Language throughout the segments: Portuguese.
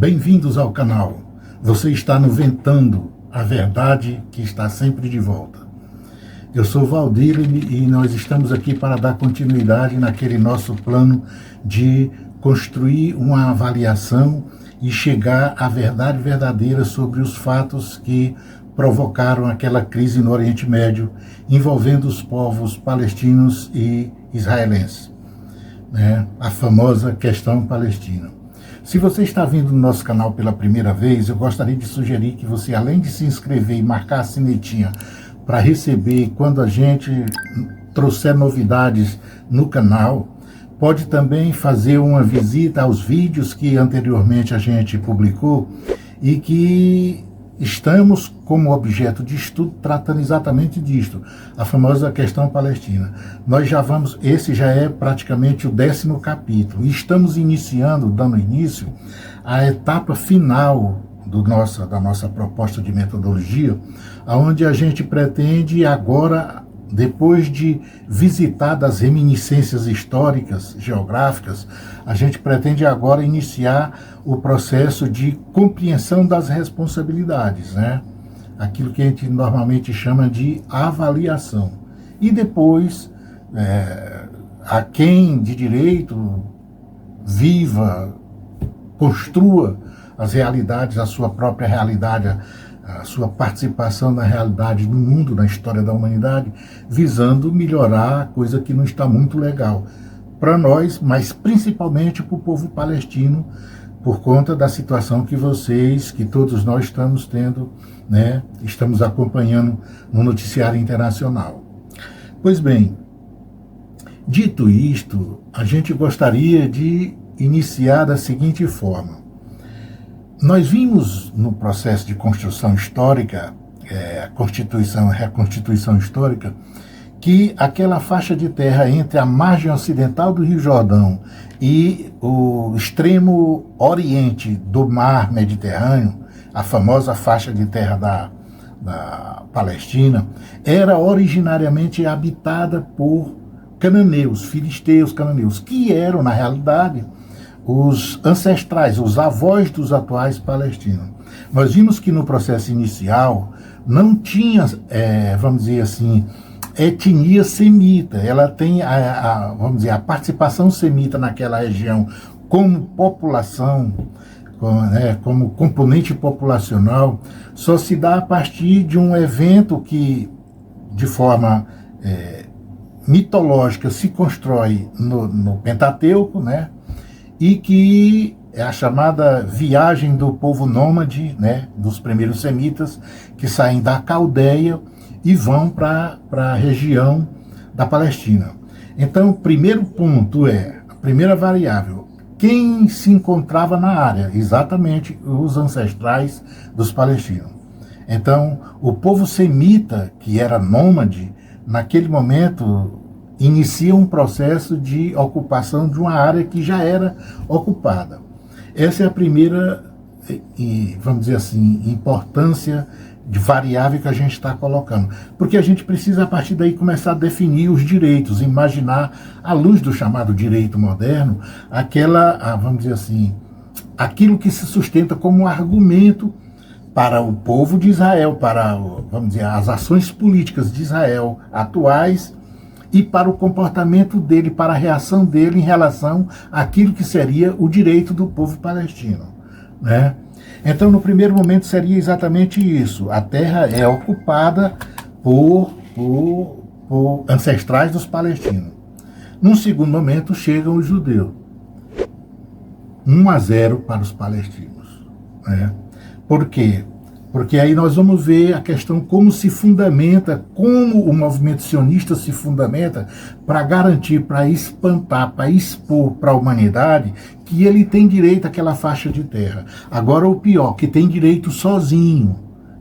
Bem-vindos ao canal. Você está no Ventando a Verdade, que está sempre de volta. Eu sou Valdir e nós estamos aqui para dar continuidade naquele nosso plano de construir uma avaliação e chegar à verdade verdadeira sobre os fatos que provocaram aquela crise no Oriente Médio, envolvendo os povos palestinos e israelenses, né? A famosa questão palestina. Se você está vindo no nosso canal pela primeira vez, eu gostaria de sugerir que você, além de se inscrever e marcar a sinetinha para receber quando a gente trouxer novidades no canal, pode também fazer uma visita aos vídeos que anteriormente a gente publicou e que estamos como objeto de estudo tratando exatamente disto, a famosa questão palestina. Nós já vamos, esse já é praticamente o 10º capítulo, e estamos dando início à etapa final da nossa proposta de metodologia, onde a gente pretende agora, depois de visitar das reminiscências históricas, geográficas, a gente pretende agora iniciar o processo de compreensão das responsabilidades, né? Aquilo que a gente normalmente chama de avaliação. E depois, a quem de direito viva, construa as realidades, a sua própria realidade, a sua participação na realidade do mundo, na história da humanidade, visando melhorar a coisa que não está muito legal para nós, mas principalmente para o povo palestino, por conta da situação que todos nós estamos tendo, né? Estamos acompanhando no noticiário internacional. Pois bem, dito isto, a gente gostaria de iniciar da seguinte forma. Nós vimos no processo de construção histórica, reconstituição histórica, que aquela faixa de terra entre a margem ocidental do Rio Jordão e o extremo oriente do mar Mediterrâneo, a famosa faixa de terra da Palestina, era originariamente habitada por cananeus, filisteus cananeus, que eram, na realidade, os ancestrais, os avós dos atuais palestinos. Nós vimos que no processo inicial não tinha, vamos dizer assim, etnia semita. Ela tem, vamos dizer, a participação semita naquela região como população, como componente populacional, só se dá a partir de um evento que, de forma mitológica, se constrói no Pentateuco, né? E que é a chamada viagem do povo nômade, né, dos primeiros semitas, que saem da Caldeia e vão para a região da Palestina. Então, o primeiro ponto a primeira variável, quem se encontrava na área? Exatamente os ancestrais dos palestinos. Então, o povo semita, que era nômade, naquele momento inicia um processo de ocupação de uma área que já era ocupada. Essa é a primeira, vamos dizer assim, importância de variável que a gente está colocando. Porque a gente precisa, a partir daí, começar a definir os direitos, imaginar, à luz do chamado direito moderno, vamos dizer assim, aquilo que se sustenta como um argumento para o povo de Israel, para, vamos dizer, as ações políticas de Israel atuais, e para o comportamento dele, para a reação dele em relação àquilo que seria o direito do povo palestino, né? Então, no primeiro momento, seria exatamente isso. A terra é ocupada por ancestrais dos palestinos. Num segundo momento, chegam os judeus. 1-0 para os palestinos, né? Por quê? Porque aí nós vamos ver a questão como se fundamenta, como o movimento sionista se fundamenta para garantir, para espantar, para expor para a humanidade que ele tem direito àquela faixa de terra. Agora o pior, que tem direito sozinho,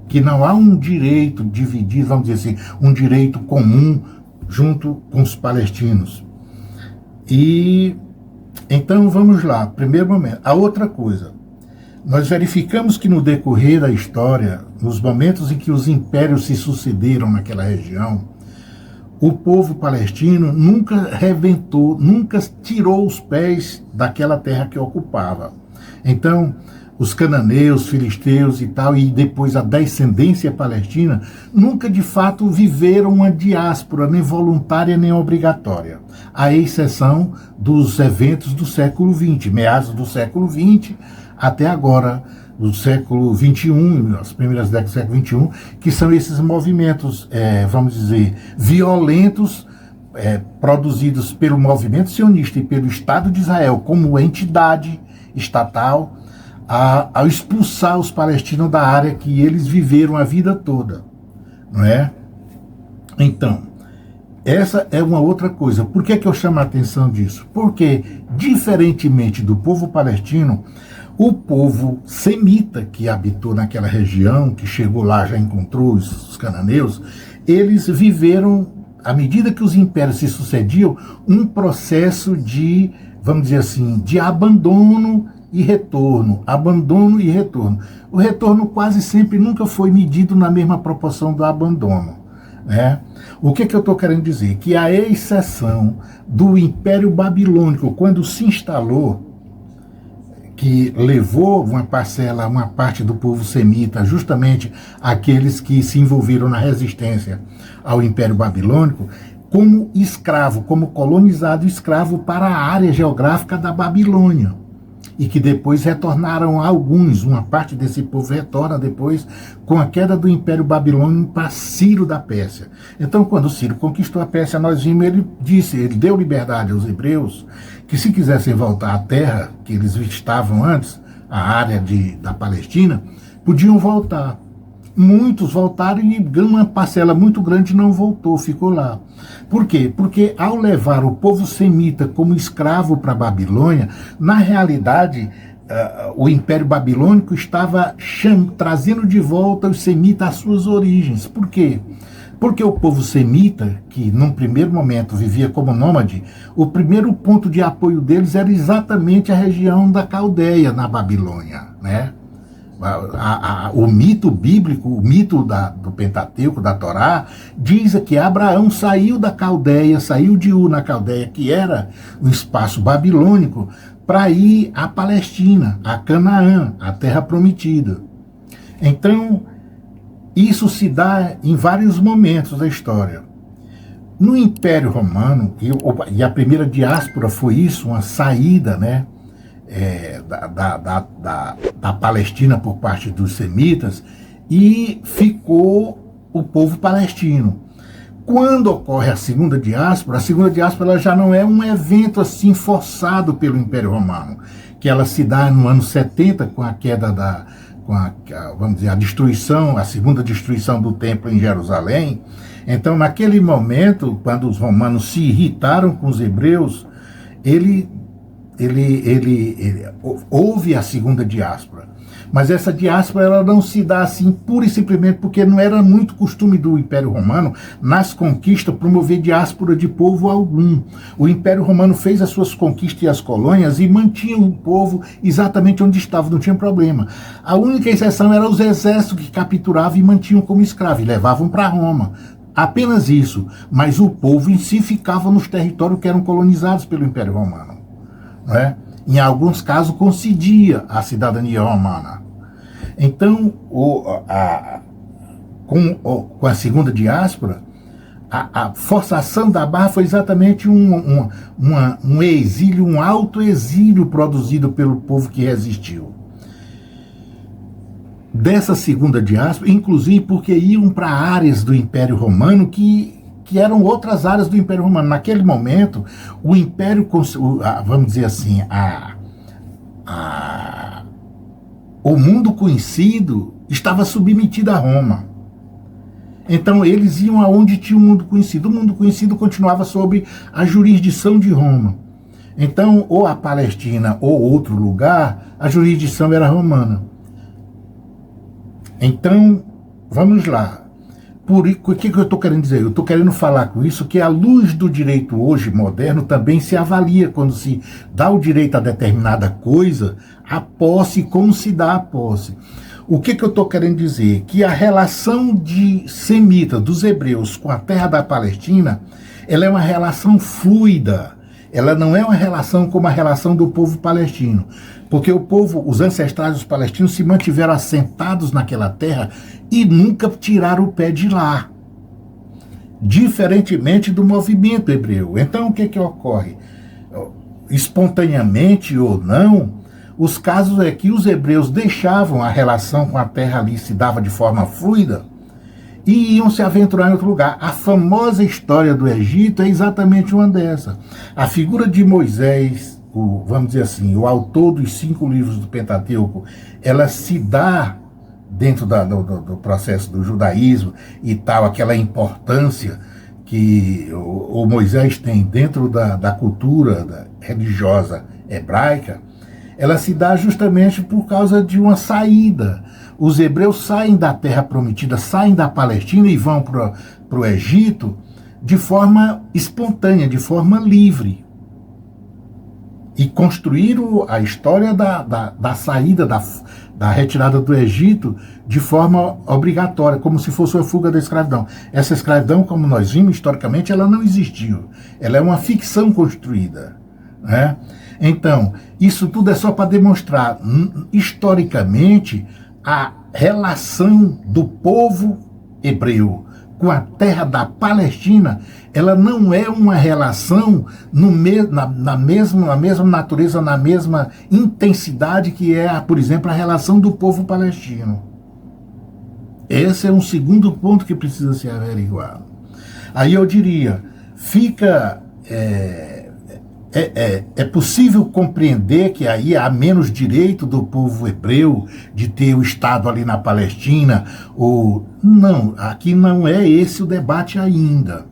que não há um direito dividido, vamos dizer assim, um direito comum junto com os palestinos. E então vamos lá, primeiro momento. A outra coisa, nós verificamos que no decorrer da história, nos momentos em que os impérios se sucederam naquela região, o povo palestino nunca reventou, nunca tirou os pés daquela terra que ocupava. Então, os cananeus, filisteus e tal, e depois a descendência palestina, nunca de fato viveram uma diáspora, nem voluntária nem obrigatória, à exceção dos eventos do século XX, meados do século XX até agora, do século XXI, as primeiras décadas do século XXI, que são esses movimentos, vamos dizer, violentos, produzidos pelo movimento sionista e pelo Estado de Israel como entidade estatal, ao expulsar os palestinos da área que eles viveram a vida toda, não é? Então, essa é uma outra coisa. Por que eu chamo a atenção disso? Porque, diferentemente do povo palestino, o povo semita que habitou naquela região, que chegou lá, já encontrou os cananeus, eles viveram, à medida que os impérios se sucediam, um processo de, vamos dizer assim, de abandono e retorno, abandono e retorno. O retorno quase sempre nunca foi medido na mesma proporção do abandono, né? O que eu estou querendo dizer? Que a exceção do Império Babilônico, quando se instalou, que levou uma parcela, uma parte do povo semita, justamente aqueles que se envolveram na resistência ao Império Babilônico, como escravo, como colonizado escravo para a área geográfica da Babilônia. E que depois retornaram alguns, uma parte desse povo retorna depois com a queda do Império Babilônico para Ciro da Pérsia. Então, quando Ciro conquistou a Pérsia, nós vimos, ele deu liberdade aos hebreus, que se quisessem voltar à terra que eles estavam antes, a área da Palestina, podiam voltar. Muitos voltaram e uma parcela muito grande não voltou, ficou lá. Por quê? Porque ao levar o povo semita como escravo para a Babilônia, na realidade, o Império Babilônico estava trazendo de volta os semitas às suas origens. Por quê? Porque o povo semita, que num primeiro momento vivia como nômade, o primeiro ponto de apoio deles era exatamente a região da Caldeia, na Babilônia, né? O mito bíblico, o mito do Pentateuco, da Torá, diz que Abraão saiu da Caldeia, saiu de Ur na Caldeia, que era o espaço babilônico, para ir à Palestina, a Canaã, a terra prometida. Então, isso se dá em vários momentos da história. No Império Romano, e a primeira diáspora foi isso, uma saída, né? Da Palestina por parte dos semitas, e ficou o povo palestino. Quando ocorre a segunda diáspora ela já não é um evento assim forçado pelo Império Romano, que ela se dá no ano 70 com a queda vamos dizer, a destruição, a segunda destruição do templo em Jerusalém. Então, naquele momento, quando os romanos se irritaram com os hebreus, houve a segunda diáspora. Mas essa diáspora ela não se dá assim pura e simplesmente porque não era muito costume do Império Romano, nas conquistas, promover diáspora de povo algum. O Império Romano fez as suas conquistas e as colônias e mantinha o povo exatamente onde estava, não tinha problema. A única exceção era os exércitos que capturavam e mantinham como escravos e levavam para Roma. Apenas isso. Mas o povo em si ficava nos territórios que eram colonizados pelo Império Romano. Né? Em alguns casos concedia a cidadania romana. Então, com a segunda diáspora, a forçação da barra foi exatamente um exílio, um autoexílio produzido pelo povo que resistiu. Dessa segunda diáspora, inclusive porque iam para áreas do Império Romano que eram outras áreas do Império Romano. Naquele momento, o Império, vamos dizer assim, o mundo conhecido estava submetido a Roma. Então, eles iam aonde tinha o mundo conhecido. O mundo conhecido continuava sob a jurisdição de Roma. Então, ou a Palestina ou outro lugar, a jurisdição era romana. Então, vamos lá. O que eu estou querendo dizer? Eu estou querendo falar com isso que a luz do direito hoje moderno também se avalia quando se dá o direito a determinada coisa, a posse, como se dá a posse. O que eu estou querendo dizer? Que a relação de semita, dos hebreus, com a terra da Palestina, ela é uma relação fluida, Ela não é uma relação como a relação do povo palestino, porque o povo, os ancestrais dos palestinos se mantiveram assentados naquela terra e nunca tiraram o pé de lá, diferentemente do movimento hebreu. Então o que ocorre? Espontaneamente ou não, os casos é que os hebreus deixavam a relação com a terra ali, se dava de forma fluida, e iam se aventurar em outro lugar. A famosa história do Egito é exatamente uma dessa. A figura de Moisés, vamos dizer assim, o autor dos 5 livros do Pentateuco, ela se dá dentro do processo do judaísmo e tal, aquela importância que o Moisés tem dentro da cultura religiosa hebraica, ela se dá justamente por causa de uma saída. Os hebreus saem da terra prometida, saem da Palestina e vão para o Egito de forma espontânea, de forma livre. E construíram a história da saída, da retirada do Egito de forma obrigatória, como se fosse uma fuga da escravidão. Essa escravidão, como nós vimos historicamente, ela não existiu. Ela é uma ficção construída, né? Então, isso tudo é só para demonstrar, historicamente, a relação do povo hebreu com a terra da Palestina. Ela não é uma relação na mesma natureza, na mesma intensidade que é, por exemplo, a relação do povo palestino. Esse é um segundo ponto que precisa ser averiguado. Aí eu diria, é possível compreender que aí há menos direito do povo hebreu de ter o Estado ali na Palestina? Ou não, aqui não é esse o debate ainda.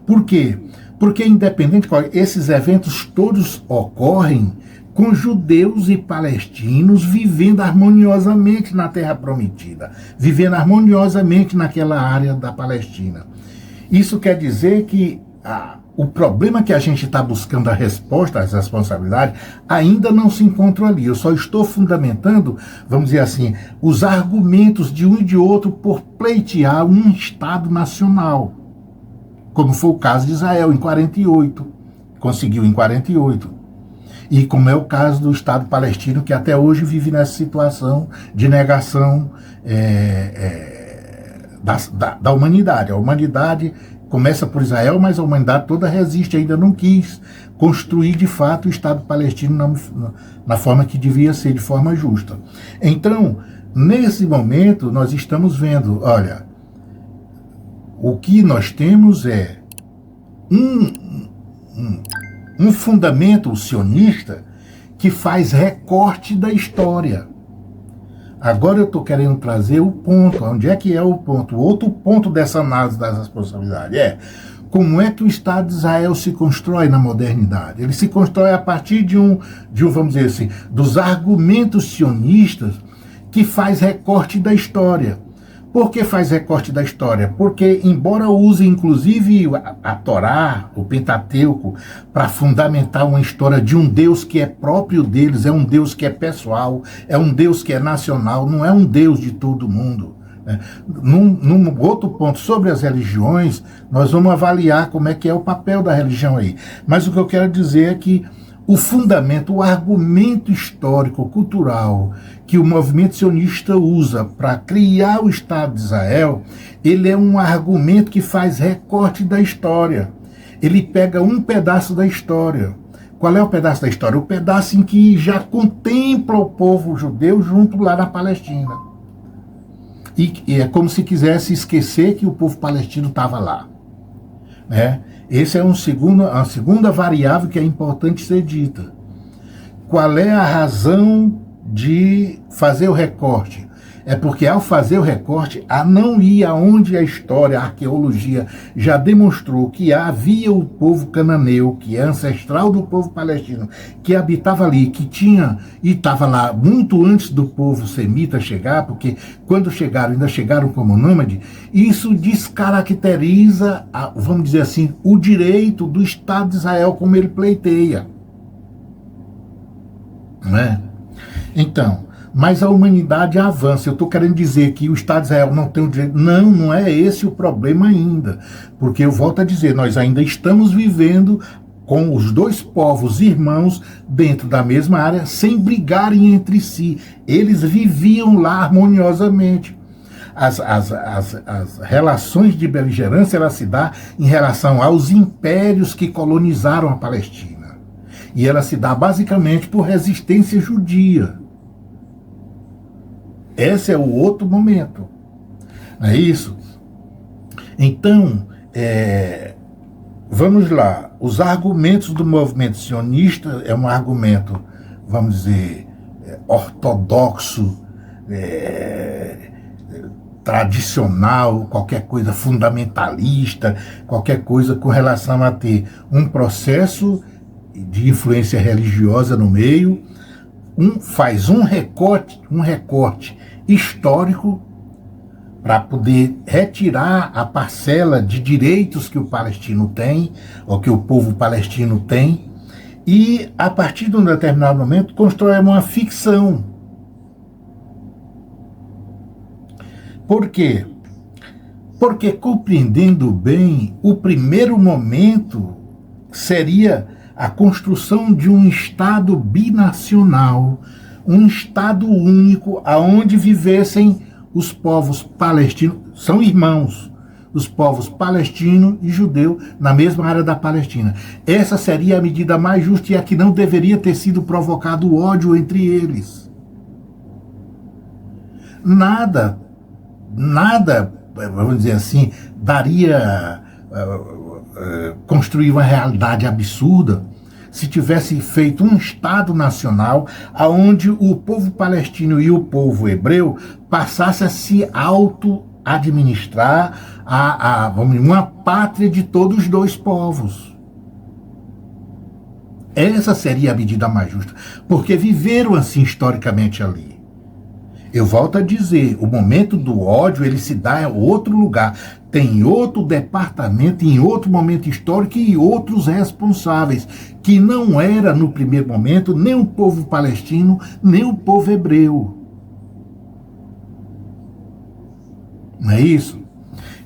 Por quê? Porque independente, esses eventos todos ocorrem com judeus e palestinos vivendo harmoniosamente na Terra Prometida, vivendo harmoniosamente naquela área da Palestina. Isso quer dizer que o problema que a gente está buscando a resposta, as responsabilidades, ainda não se encontra ali. Eu só estou fundamentando, vamos dizer assim, os argumentos de um e de outro por pleitear um Estado nacional, como foi o caso de Israel em 48, conseguiu em 48. E como é o caso do Estado palestino, que até hoje vive nessa situação de negação da humanidade. A humanidade começa por Israel, mas a humanidade toda resiste, ainda não quis construir de fato o Estado palestino na forma que devia ser, de forma justa. Então, nesse momento, nós estamos vendo, olha, o que nós temos é um fundamento sionista que faz recorte da história. Agora eu estou querendo trazer o ponto. Onde é que é o ponto? O outro ponto dessa análise das responsabilidades é como é que o Estado de Israel se constrói na modernidade. Ele se constrói a partir de vamos dizer assim, dos argumentos sionistas que faz recorte da história. Por que faz recorte da história? Porque, embora use inclusive a Torá, o Pentateuco, para fundamentar uma história de um Deus que é próprio deles, é um Deus que é pessoal, é um Deus que é nacional, não é um Deus de todo mundo. Num outro ponto sobre as religiões, nós vamos avaliar como é que é o papel da religião aí. Mas o que eu quero dizer é que o fundamento, o argumento histórico, cultural, que o movimento sionista usa para criar o Estado de Israel, ele é um argumento que faz recorte da história. Ele pega um pedaço da história. Qual é o pedaço da história? O pedaço em que já contempla o povo judeu junto lá na Palestina. E é como se quisesse esquecer que o povo palestino estava lá, né? Essa é uma segunda variável que é importante ser dita. Qual é a razão de fazer o recorte? É porque ao fazer o recorte, a não ir aonde a história, a arqueologia já demonstrou que havia o povo cananeu, que é ancestral do povo palestino, que habitava ali, que tinha e estava lá muito antes do povo semita chegar, porque quando chegaram, ainda chegaram como nômade. Isso descaracteriza, vamos dizer assim, o direito do Estado de Israel como ele pleiteia. Não é? Então, mas a humanidade avança. Eu estou querendo dizer que o Estado de Israel não tem o direito. Não, não é esse o problema ainda. Porque eu volto a dizer, nós ainda estamos vivendo com os dois povos irmãos dentro da mesma área, sem brigarem entre si. Eles viviam lá harmoniosamente. As relações de beligerância ela se dá em relação aos impérios que colonizaram a Palestina. E ela se dá basicamente por resistência judia. Esse é o outro momento. Não é isso? Então, vamos lá. Os argumentos do movimento sionista é um argumento, vamos dizer, ortodoxo, tradicional, qualquer coisa fundamentalista, qualquer coisa com relação a ter um processo de influência religiosa no meio, faz um recorte histórico para poder retirar a parcela de direitos que o palestino tem, ou que o povo palestino tem, e a partir de um determinado momento constrói uma ficção. Por quê? Porque, compreendendo bem, o primeiro momento seria a construção de um Estado binacional, um Estado único, aonde vivessem os povos palestinos, são irmãos, os povos palestino e judeu na mesma área da Palestina. Essa seria a medida mais justa e a que não deveria ter sido provocado ódio entre eles. Nada, vamos dizer assim, daria construir uma realidade absurda se tivesse feito um Estado nacional onde o povo palestino e o povo hebreu passassem a se auto-administrar uma pátria de todos os dois povos. Essa seria a medida mais justa, porque viveram assim historicamente ali. Eu volto a dizer, o momento do ódio, ele se dá em outro lugar. Tem outro departamento, em outro momento histórico e outros responsáveis, que não era, no primeiro momento, nem o povo palestino, nem o povo hebreu. Não é isso?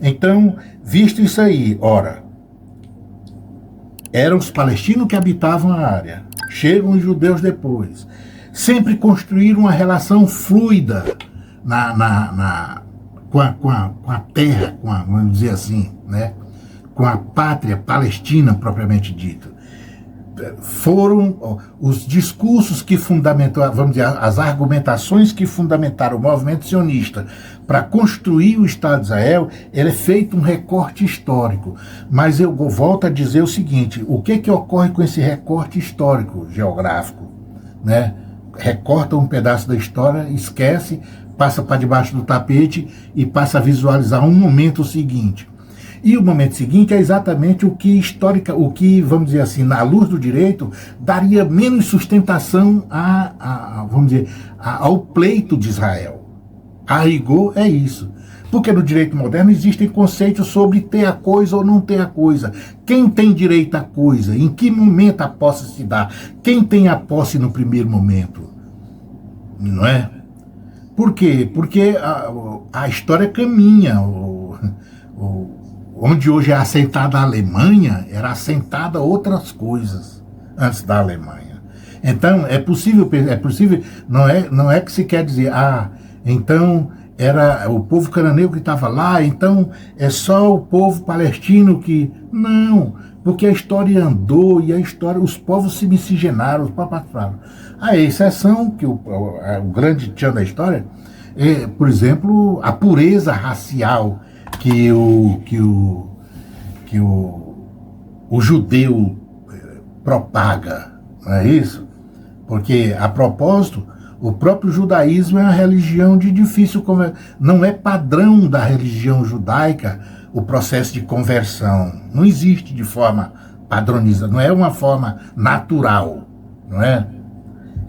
Então, visto isso aí, ora, eram os palestinos que habitavam a área. Chegam os judeus depois. Sempre construíram uma relação fluida com a terra, vamos dizer assim, né? Com a pátria palestina propriamente dita. Foram os discursos que fundamentaram, vamos dizer, as argumentações que fundamentaram o movimento sionista para construir o Estado de Israel, ele é feito um recorte histórico. Mas eu volto a dizer o seguinte, o que ocorre com esse recorte histórico, geográfico, né? Recorta um pedaço da história, esquece, passa para debaixo do tapete e passa a visualizar um momento seguinte. E o momento seguinte é exatamente o que vamos dizer assim, na luz do direito, daria menos sustentação vamos dizer, ao pleito de Israel. A rigor é isso. Porque no direito moderno existem conceitos sobre ter a coisa ou não ter a coisa. Quem tem direito à coisa? Em que momento a posse se dá? Quem tem a posse no primeiro momento? Não é? Por quê? Porque a história caminha. Onde hoje é assentada a Alemanha, era assentada outras coisas antes da Alemanha. Então, é possível, não é que se quer dizer, então era o povo cananeu que estava lá, então é só o povo palestino que... Não, porque a história andou e os povos se miscigenaram, os povos participaram. A exceção, que o grande tchan da história, é, por exemplo, a pureza racial que o judeu propaga, não é isso? Porque, a propósito, o próprio judaísmo é uma religião de difícil conversão. Não é padrão da religião judaica o processo de conversão. Não existe de forma padronizada, não é uma forma natural, não é?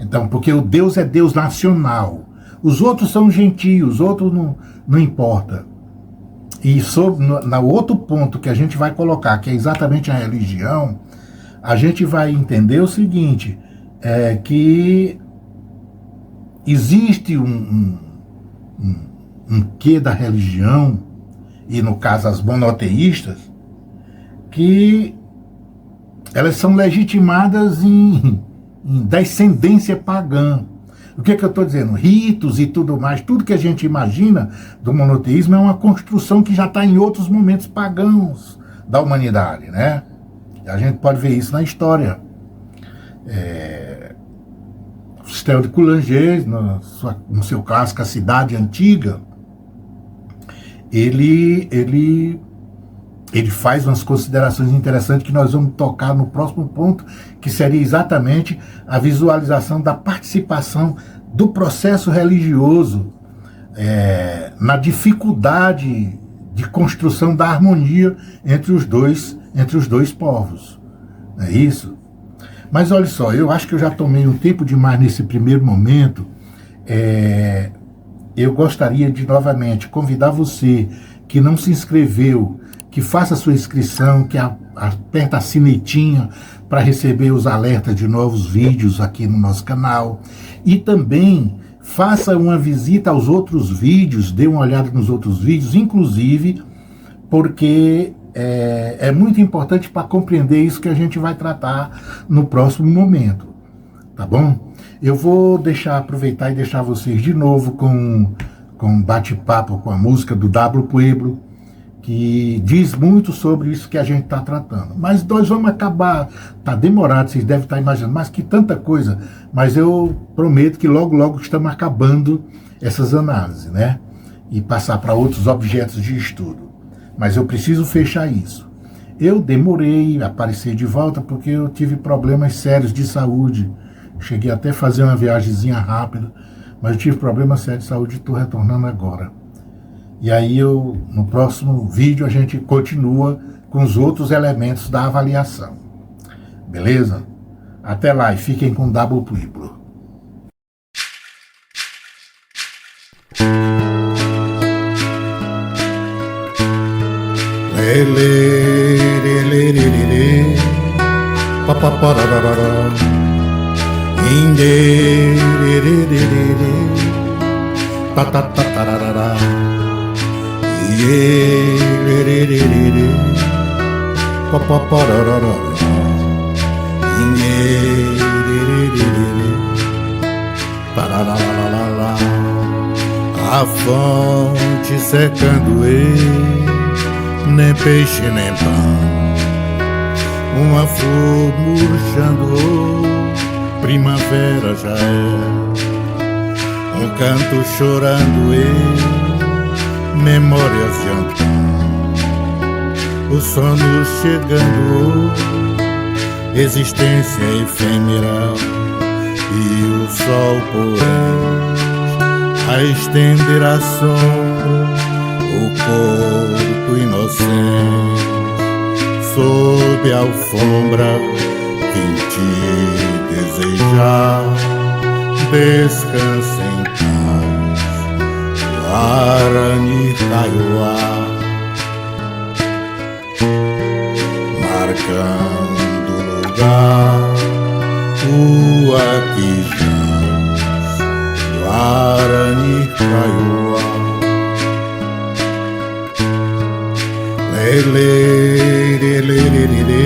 Então, porque o Deus é Deus nacional. Os outros são gentios, os outros não importa. E no outro ponto que a gente vai colocar, que é exatamente a religião, a gente vai entender o seguinte, que existe um quê da religião, e no caso as monoteístas, que elas são legitimadas em descendência pagã. O que eu estou dizendo? Ritos e tudo mais, tudo que a gente imagina do monoteísmo é uma construção que já está em outros momentos pagãos da humanidade, né? A gente pode ver isso na história. O Sistema de Coulanger, no seu clássico A Cidade Antiga, ele faz umas considerações interessantes que nós vamos tocar no próximo ponto, que seria exatamente a visualização da participação do processo religioso na dificuldade de construção da harmonia entre os dois povos. Não é isso? Mas olha só, eu acho que eu já tomei um tempo demais nesse primeiro momento. Eu gostaria de novamente convidar você que não se inscreveu, que faça a sua inscrição, que aperta a sinetinha para receber os alertas de novos vídeos aqui no nosso canal. E também faça uma visita aos outros vídeos, dê uma olhada nos outros vídeos, inclusive porque é muito importante para compreender isso que a gente vai tratar no próximo momento, tá bom? Eu vou aproveitar e deixar vocês de novo com um bate-papo com a música do W Pueblo, que diz muito sobre isso que a gente está tratando. Mas nós vamos acabar, tá demorado, vocês devem estar imaginando, mas que tanta coisa, mas eu prometo que logo, logo estamos acabando essas análises, né? E passar para outros objetos de estudo. Mas eu preciso fechar isso. Eu demorei a aparecer de volta porque eu tive problemas sérios de saúde. Cheguei até a fazer uma viagemzinha rápida, mas eu tive problemas sérios de saúde e estou retornando agora. E aí no próximo vídeo a gente continua com os outros elementos da avaliação. Beleza? Até lá e fiquem com W Pueblo. A fonte secando nem peixe nem pão, uma flor murchando, primavera já é, um canto chorando memórias de Antão, o sono chegando, existência efêmera e o sol poente a estender a sombra, o corpo inocente sob a alfombra, vim te desejar, descansa em paz, Guarani Kaiowá, marcando lugar, o aqui jaz, Guarani Kaiowá. Lele, lele, lele,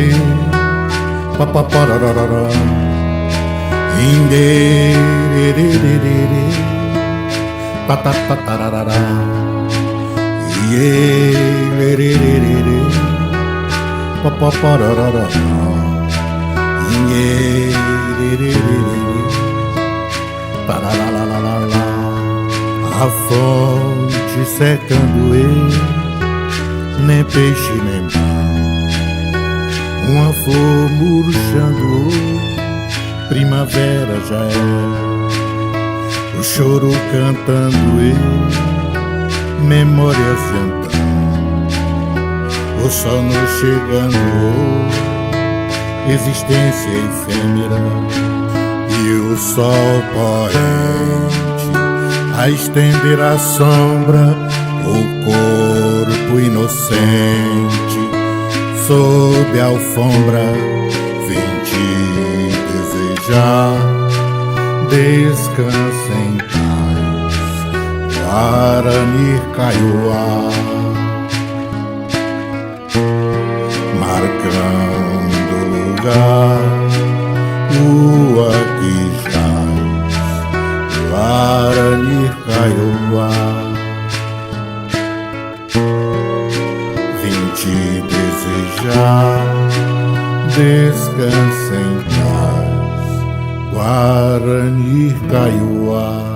papapararara, inde, lele, lele, patatatarara, ye, lele, lele, papapararara, inde, lele, lele, paralalalala, a fonte secando nem peixe nem pão, uma flor murchando, primavera já é, o choro cantando memórias de Antão, o sono chegando, existência efêmera e o sol poente a estender a sombra, o corpo inocente sob a alfombra, vim te desejar, descansa em paz, Guarani Kaiowá, marcando lugar, Vim te desejar, descansa em paz, Guarani Kaiowá.